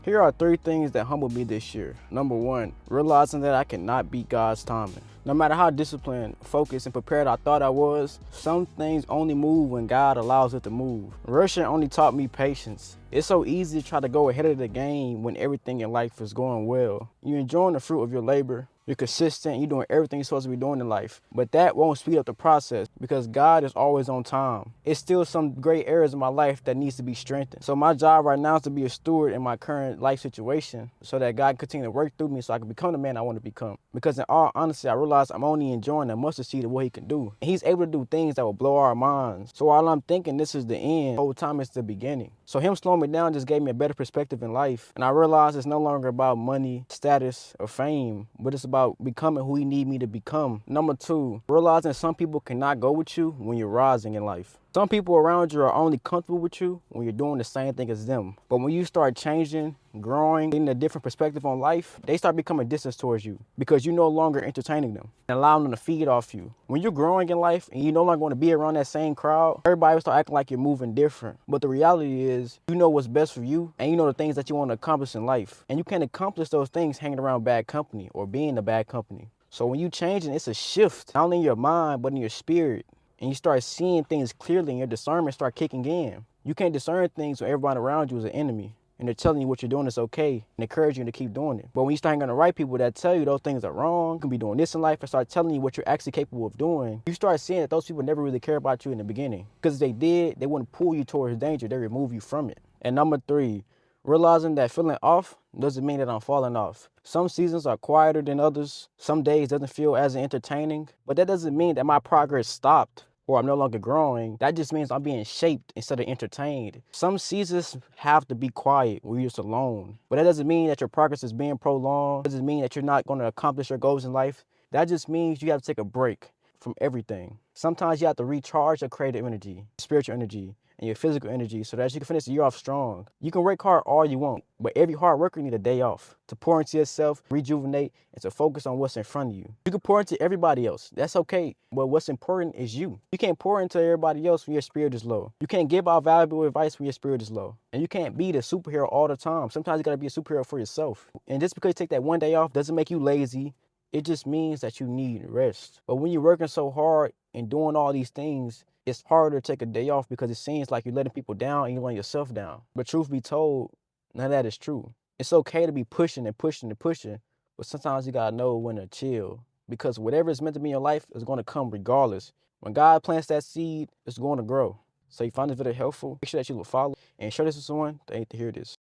Here are 3 things that humbled me this year. Number 1, realizing that I cannot beat God's timing. No matter how disciplined, focused, and prepared I thought I was, some things only move when God allows it to move. Rushing only taught me patience. It's so easy to try to go ahead of the game when everything in life is going well. You're enjoying the fruit of your labor. You're consistent, you're doing everything you're supposed to be doing in life. But that won't speed up the process because God is always on time. It's still some great areas in my life that needs to be strengthened. So my job right now is to be a steward in my current life situation so that God can continue to work through me so I can become the man I want to become. Because in all honesty, I realize I'm only enjoying the mustard seed of what he can do. And he's able to do things that will blow our minds. So while I'm thinking this is the end, the whole time it's the beginning. So him slowing me down just gave me a better perspective in life. And I realized it's no longer about money, status, or fame, but it's about becoming who he need me to become. Number 2, realizing some people cannot go with you when you're rising in life. Some people around you are only comfortable with you when you're doing the same thing as them. But when you start changing, growing, getting a different perspective on life, they start becoming distance towards you because you're no longer entertaining them and allowing them to feed off you. When you're growing in life and you no longer want to be around that same crowd, everybody will start acting like you're moving different. But the reality is, you know what's best for you and you know the things that you want to accomplish in life. And you can't accomplish those things hanging around bad company or being a bad company. So when you changing, it's a shift, not only in your mind, but in your spirit. And you start seeing things clearly and your discernment start kicking in. You can't discern things when everybody around you is an enemy and they're telling you what you're doing is okay and encourage you to keep doing it. But when you start hanging on the right people that tell you those things are wrong, you can be doing this in life, and start telling you what you're actually capable of doing, you start seeing that those people never really care about you in the beginning. Because if they did, they wouldn't pull you towards danger, they remove you from it. And number 3, realizing that feeling off doesn't mean that I'm falling off. Some seasons are quieter than others. Some days doesn't feel as entertaining, but that doesn't mean that my progress stopped or I'm no longer growing. That just means I'm being shaped instead of entertained. Some seasons have to be quiet where you're just alone, but that doesn't mean that your progress is being prolonged. It doesn't mean that you're not going to accomplish your goals in life. That just means you have to take a break from everything. Sometimes you have to recharge your creative energy, spiritual energy, and your physical energy so that you can finish the year off strong. You can work hard all you want, but every hard worker needs a day off to pour into yourself, rejuvenate, and to focus on what's in front of you. You can pour into everybody else. That's okay, but what's important is you. You can't pour into everybody else when your spirit is low. You can't give out valuable advice when your spirit is low. And you can't be the superhero all the time. Sometimes you gotta be a superhero for yourself. And just because you take that one day off doesn't make you lazy. It just means that you need rest. But when you're working so hard and doing all these things, it's harder to take a day off because it seems like you're letting people down and you're letting yourself down. But truth be told, none of that is true. It's okay to be pushing and pushing and pushing, but sometimes you gotta know when to chill because whatever is meant to be in your life is gonna come regardless. When God plants that seed, it's going to grow. So you find this video helpful, make sure that you will follow and share this with someone that need to hear this.